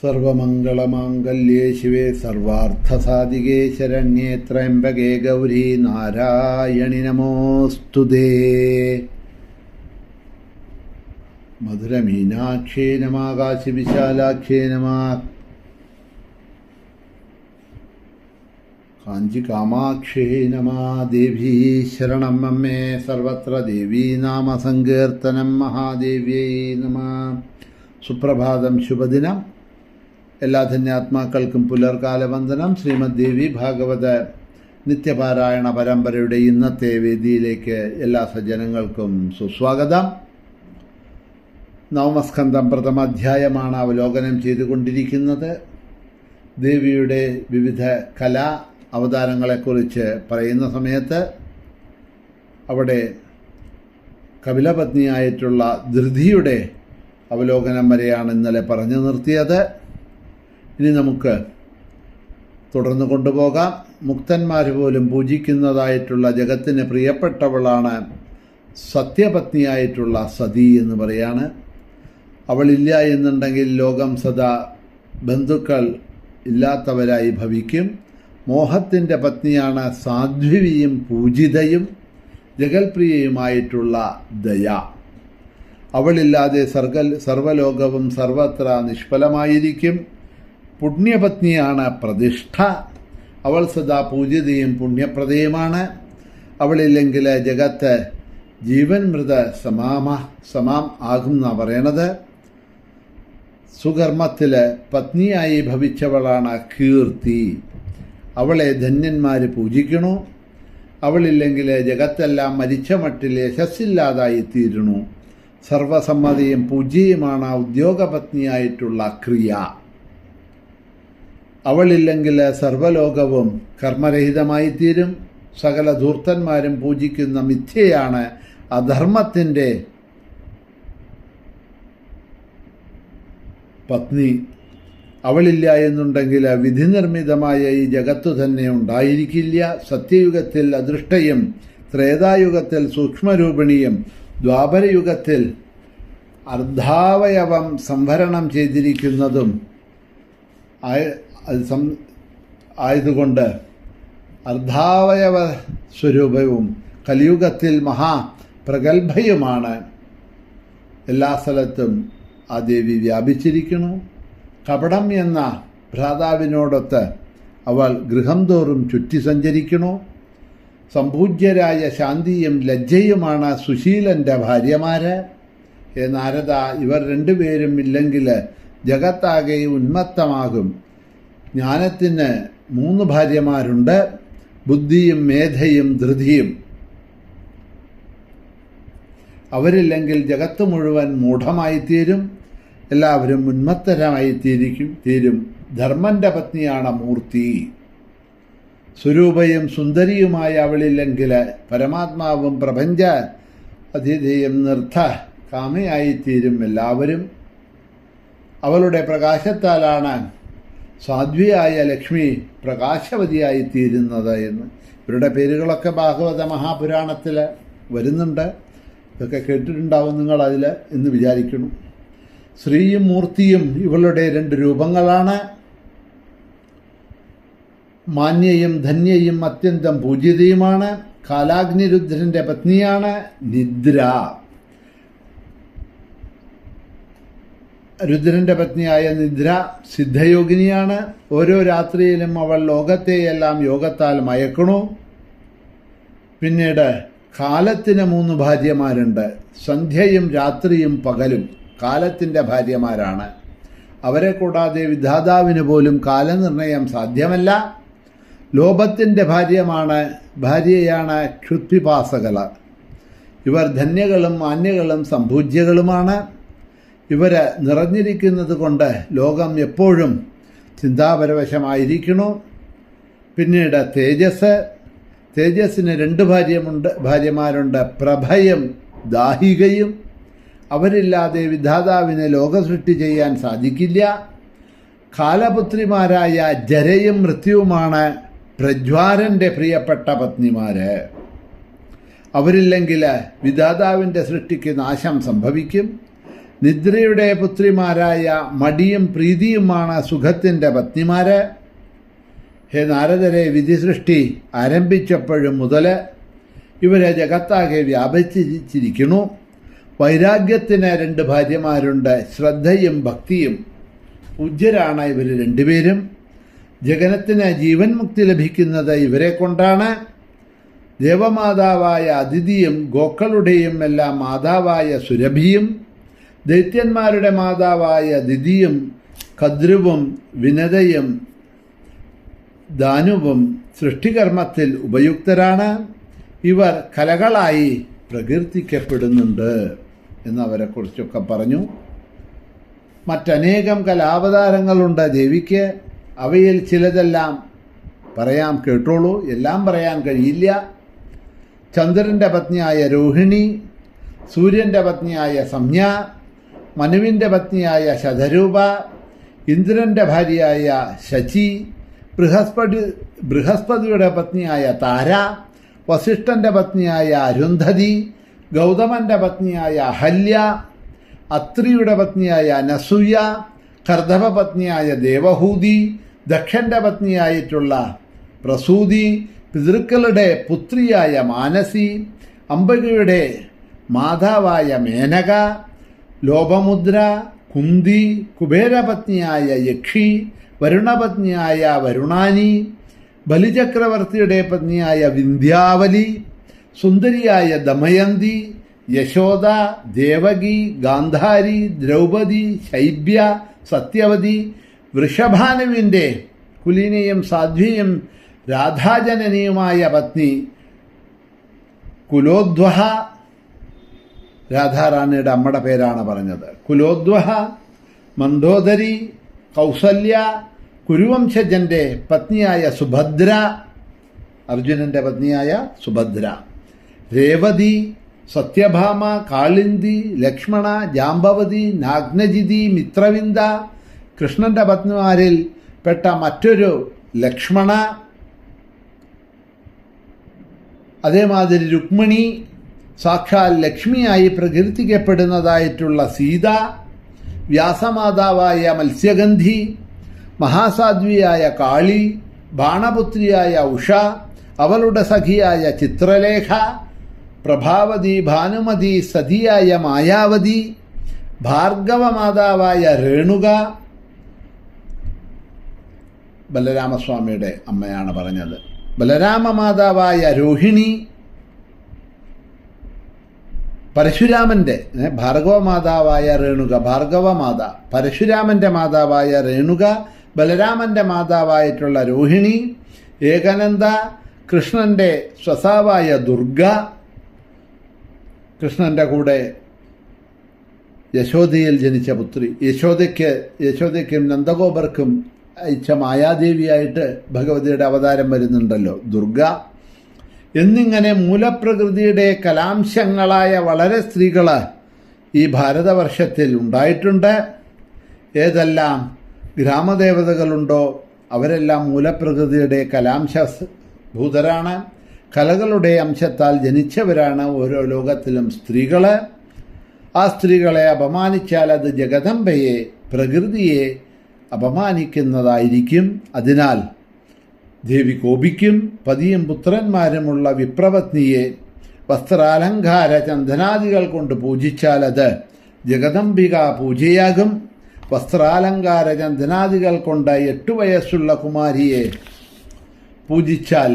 സർവമംഗളമാംഗല്യേ ശിവേ സർവാർത്ഥസാധികേ ശരണ്യേ ത്രയംബകേ ഗൗരി നാരായണി നമോസ്തുതേ. മധുരമീനാക്ഷേ നമഃ കാശിവിശാലാക്ഷേ നമഃ കാഞ്ചികാമാക്ഷേ നമഃ. ദേവീ ശരണം അമ്മേ സർവത്ര ദേവീ നാമസങ്കീർത്തനം. മഹാദേവ്യൈ നമഃ. സുപ്രഭാതം, ശുഭദിനം. എല്ലാ ധന്യാത്മാക്കൾക്കും പുലർകാല വന്ദനം. ശ്രീമദ് ദേവി ഭാഗവത നിത്യപാരായണ പരമ്പരയുടെ ഇന്നത്തെ വേദിയിലേക്ക് എല്ലാ സജ്ജനങ്ങൾക്കും സുസ്വാഗതം. നവമസ്കന്ധം പ്രഥമാധ്യായമാണ് അവലോകനം ചെയ്തുകൊണ്ടിരിക്കുന്നത്. ദേവിയുടെ വിവിധ കലാ അവതാരങ്ങളെക്കുറിച്ച് പറയുന്ന സമയത്ത് അവിടെ കപിലപത്നിയായിട്ടുള്ള ധൃതിയുടെ അവലോകനം വരെയാണ് ഇന്നലെ പറഞ്ഞു നിർത്തിയത്. ഇനി നമുക്ക് തുടർന്ന് കൊണ്ടുപോകാം. മുക്തന്മാർ പോലും പൂജിക്കുന്നതായിട്ടുള്ള ജഗത്തിന് പ്രിയപ്പെട്ടവളാണ് സത്യപത്നിയായിട്ടുള്ള സതി എന്ന് പറയാണ്. അവളില്ല എന്നുണ്ടെങ്കിൽ ലോകം സദാ ബന്ധുക്കൾ ഇല്ലാത്തവരായി ഭവിക്കും. മോഹത്തിൻ്റെ പത്നിയാണ് സാധ്വിയും പൂജിതയും ജഗൽപ്രിയയുമായിട്ടുള്ള ദയ. അവളില്ലാതെ സർവലോകവും സർവത്ര നിഷ്ഫലമായിരിക്കും. പുണ്യപത്നിയാണ് പ്രതിഷ്ഠ. അവൾ സദാ പൂജിതയും പുണ്യപ്രദയുമാണ്. അവളില്ലെങ്കിൽ ജഗത്ത് ജീവൻ മൃത സമാം ആകും എന്നാണ് പറയണത്. സുകർമ്മത്തിൽ പത്നിയായി ഭവിച്ചവളാണ് കീർത്തി. അവളെ ധന്യന്മാർ പൂജിക്കണു. അവളില്ലെങ്കിൽ ജഗത്തെല്ലാം മരിച്ച മട്ടിൽ യശസ്സില്ലാതായിത്തീരണു. സർവസമ്മതിയും പൂജ്യയുമാണ് ഉദ്യോഗപത്നിയായിട്ടുള്ള ക്രിയ. അവളില്ലെങ്കിൽ സർവലോകവും കർമ്മരഹിതമായിത്തീരും. സകല ധൂർത്തന്മാരും പൂജിക്കുന്ന മിഥ്യയാണ് അധർമ്മത്തിൻ്റെ പത്നി. അവളില്ല എന്നുണ്ടെങ്കിൽ വിധി നിർമ്മിതമായ ഈ ജഗത്തു തന്നെ ഉണ്ടായിരിക്കില്ല. സത്യയുഗത്തിൽ അദൃഷ്ടയും, ത്രേതായുഗത്തിൽ സൂക്ഷ്മരൂപിണിയും, ദ്വാപരയുഗത്തിൽ അർദ്ധാവയവം സംഭരണം ചെയ്തിരിക്കുന്നതും ആയതുകൊണ്ട് അർദ്ധാവയവ സ്വരൂപവും കലിയുഗത്തിൽ മഹാപ്രഗത്ഭയുമാണ്. എല്ലാ സ്ഥലത്തും ആ ദേവി വ്യാപിച്ചിരിക്കുന്നു. കപടം എന്ന ഭ്രാതാവിനോടൊത്ത് അവൾ ഗൃഹം തോറും ചുറ്റി സഞ്ചരിക്കുന്നു. സംപൂജ്യരായ ശാന്തിയും ലജ്ജയുമാണ് സുശീലൻ്റെ ഭാര്യമാര്. നാരദ, ഇവർ രണ്ടുപേരും ഇല്ലെങ്കിൽ ജഗത്താകെ ഉന്മത്തമാകും. ജ്ഞാനത്തിന് 3 ഭാര്യമാരുണ്ട്: ബുദ്ധിയും മേധയും ധൃതിയും. അവരില്ലെങ്കിൽ ജഗത്ത് മുഴുവൻ മൂഢമായിത്തീരും. എല്ലാവരും ഉന്മത്തരമായി തീരും. ധർമ്മൻ്റെ പത്നിയാണ് മൂർത്തി. സ്വരൂപയും സുന്ദരിയുമായ അവളില്ലെങ്കിൽ പരമാത്മാവും പ്രപഞ്ച അതിഥിയും കാമയായിത്തീരും എല്ലാവരും. അവളുടെ പ്രകാശത്താലാണ് സാധ്വിയായ ലക്ഷ്മി പ്രകാശവതിയായിത്തീരുന്നത് എന്ന്. ഇവരുടെ പേരുകളൊക്കെ ഭാഗവത മഹാപുരാണത്തിൽ വരുന്നുണ്ട്. ഇതൊക്കെ കേട്ടിട്ടുണ്ടാവും നിങ്ങൾ അതിൽ എന്ന് വിചാരിക്കുന്നു. ശ്രീയും മൂർത്തിയും ഇവളുടെ 2 രൂപങ്ങളാണ്. മാന്യയും ധന്യയും അത്യന്തം പൂജിതയുമാണ്. കാലാഗ്നിരുദ്രൻ്റെ പത്നിയാണ് നിദ്ര. രുദ്രൻ്റെ പത്നിയായ നിദ്ര സിദ്ധയോഗിനിയാണ്. ഓരോ രാത്രിയിലും അവൾ ലോകത്തെയെല്ലാം യോഗത്താൽ മയക്കണു. പിന്നീട് കാലത്തിന് 3 ഭാര്യമാരുണ്ട്. സന്ധ്യയും രാത്രിയും പകലും കാലത്തിൻ്റെ ഭാര്യമാരാണ്. അവരെ കൂടാതെ വിധാതാവിന് പോലും കാലനിർണയം സാധ്യമല്ല. ലോഭത്തിൻ്റെ ഭാര്യയാണ് ക്ഷുത്പിപാസകൾ. ഇവർ ധന്യകളും മാന്യകളും സംപൂജ്യകളുമാണ്. ഇവർ നിറഞ്ഞിരിക്കുന്നത് കൊണ്ട് ലോകം എപ്പോഴും ചിന്താപരവശമായിരിക്കണു. പിന്നീട് തേജസ്സിന് 2 ഭാര്യമാരുണ്ട്: പ്രഭയും ദാഹികയും. അവരില്ലാതെ വിധാതാവിന് ലോകസൃഷ്ടി ചെയ്യാൻ സാധിക്കില്ല. കാലപുത്രിമാരായ ജരയും മൃത്യുവുമാണ് പ്രജ്വാരൻ്റെ പ്രിയപ്പെട്ട പത്നിമാര്. അവരില്ലെങ്കിൽ വിധാതാവിൻ്റെ സൃഷ്ടിക്ക് നാശം സംഭവിക്കും. നിദ്രയുടെ പുത്രിമാരായ മടിയും പ്രീതിയുമാണ് സുഖത്തിൻ്റെ പത്നിമാര്. ഹേ നാരദരെ, വിധി സൃഷ്ടി ആരംഭിച്ചപ്പോഴും മുതൽ ഇവരെ ജഗത്താകെ വ്യാപിച്ചിരിക്കുന്നു. വൈരാഗ്യത്തിന് 2 ഭാര്യമാരുണ്ട്, ശ്രദ്ധയും ഭക്തിയും. പൂജ്യരാണ് ഇവർ രണ്ടുപേരും. ജഗനത്തിന് ജീവൻ മുക്തി ലഭിക്കുന്നത് ഇവരെ കൊണ്ടാണ്. ദേവമാതാവായ അതിഥിയും ഗോക്കളുടെയും എല്ലാം മാതാവായ സുരഭിയും ദൈത്യന്മാരുടെ മാതാവായ ദിതിയും കദ്രുവും വിനതയും ദാനുവും സൃഷ്ടികർമ്മത്തിൽ ഉപയുക്തരാണ്. ഇവർ കലകളായി പ്രകീർത്തിക്കപ്പെടുന്നുണ്ട് എന്നവരെക്കുറിച്ചൊക്കെ പറഞ്ഞു. മറ്റനേകം കലാവതാരങ്ങളുണ്ട് ദേവിക്ക്. അവയിൽ ചിലതെല്ലാം പറയാം, കേട്ടോളൂ. എല്ലാം പറയാൻ കഴിയില്ല. ചന്ദ്രൻ്റെ പത്നിയായ രോഹിണി, സൂര്യൻ്റെ പത്നിയായ സംജ്ഞ, മനുവിൻ്റെ പത്നിയായ ശതരൂപ, ഇന്ദ്രൻ്റെ ഭാര്യയായ ശചി, ബൃഹസ്പതിയുടെ പത്നിയായ താര, വസിഷ്ഠൻ്റെ പത്നിയായ അരുന്ധതി, ഗൗതമൻ്റെ പത്നിയായ അഹല്യ, അത്രിയുടെ പത്നിയായ അനസൂയ, കർദഭ പത്നിയായ ദേവഹൂതി, ദക്ഷൻ്റെ പത്നിയായിട്ടുള്ള പ്രസൂതി, പിതൃക്കളുടെ പുത്രിയായ മാനസി, അംബികയുടെ മാതാവായ മേനക, ലോപമുദ്ര, കുന്തി, കുബേരപത്നിയായ യക്ഷി, വരുണപത്നിയായ വരുണാനി, ബലിചക്രവർത്തിയുടെ പത്നിയായ വിന്ധ്യാവലി, സുന്ദരിയായ ദമയന്തി, യശോദ, ദേവകി, ഗാന്ധാരി, ദ്രൗപദി, ശൈബ്യ, സത്യവതി, വൃഷഭാനുവിൻ്റെ കുലീനയും സാധ്വിയും രാധാജനനിയുമായ പത്നി കുലോദ്വഹ, രാധാറാണിയുടെ അമ്മയുടെ പേരാണ് പറഞ്ഞത്. കുലോദ്വഹ, മന്ദോദരി, കൗസല്യ, കുരുവംശജൻ്റെ പത്നിയായ സുഭദ്ര, അർജുനൻ്റെ പത്നിയായ സുഭദ്ര, രേവതി, സത്യഭാമ, കാളിന്തി, ലക്ഷ്മണ, ജാംബവതി, നാഗ്നജിതി, മിത്രവിന്ദ, കൃഷ്ണൻ്റെ പത്നിമാരിൽ പെട്ട മറ്റൊരു ലക്ഷ്മണ, അതേമാതിരി രുക്മിണി, സാക്ഷാൽ ലക്ഷ്മിയായി പ്രകീർത്തിക്കപ്പെടുന്നതായിട്ടുള്ള സീത, വ്യാസമാതാവായ മത്സ്യഗന്ധി, മഹാസാധ്വിയായ കാളി, ബാണപുത്രിയായ ഉഷ, അവളുടെ സഖിയായ ചിത്രലേഖ, പ്രഭാവതി, ഭാനുമതി, സതിയായ മായാവതി, ഭാർഗവമാതാവായ രേണുക, ബലരാമസ്വാമിയുടെ അമ്മയാണ് പറഞ്ഞത്. ബലരാമമാതാവായ രോഹിണി, പരശുരാമൻ്റെ ഭാർഗവമാതാവായ രേണുക, ഭാർഗവമാത, പരശുരാമൻ്റെ മാതാവായ രേണുക, ബലരാമൻ്റെ മാതാവായിട്ടുള്ള രോഹിണി, ഏകനന്ദ, കൃഷ്ണൻ്റെ സ്വസാവായ ദുർഗ, കൃഷ്ണൻ്റെ കൂടെ യശോദയിൽ ജനിച്ച പുത്രി, യശോദയ്ക്കും നന്ദഗോപർക്കും അയച്ച മായാദേവിയായിട്ട് ഭഗവതിയുടെ അവതാരം വരുന്നുണ്ടല്ലോ, ദുർഗ. എന്നിങ്ങനെ മൂലപ്രകൃതിയുടെ കലാംശങ്ങളായ വളരെ സ്ത്രീകൾ ഈ ഭാരതവർഷത്തിൽ ഉണ്ടായിട്ടുണ്ട്. ഏതെല്ലാം ഗ്രാമദേവതകളുണ്ടോ അവരെല്ലാം മൂലപ്രകൃതിയുടെ കലാംശഭൂതരാണ്. കലകളുടെ അംശത്താൽ ജനിച്ചവരാണ് ഓരോ ലോകത്തിലും സ്ത്രീകൾ. ആ സ്ത്രീകളെ അപമാനിച്ചാൽ അത് ജഗദംബയെ, പ്രകൃതിയെ അപമാനിക്കുന്നതായിരിക്കും. അതിനാൽ ദേവി കോപിക്കും. പതിയും പുത്രന്മാരുമുള്ള വിപ്രപത്നിയെ വസ്ത്രാലങ്കാര ചന്ദനാദികൾ കൊണ്ട് പൂജിച്ചാൽ അത് ജഗദംബിക പൂജയാകും. വസ്ത്രാലങ്കാര ചന്ദനാദികൾ കൊണ്ട് 8 വയസ്സുള്ള കുമാരിയെ പൂജിച്ചാൽ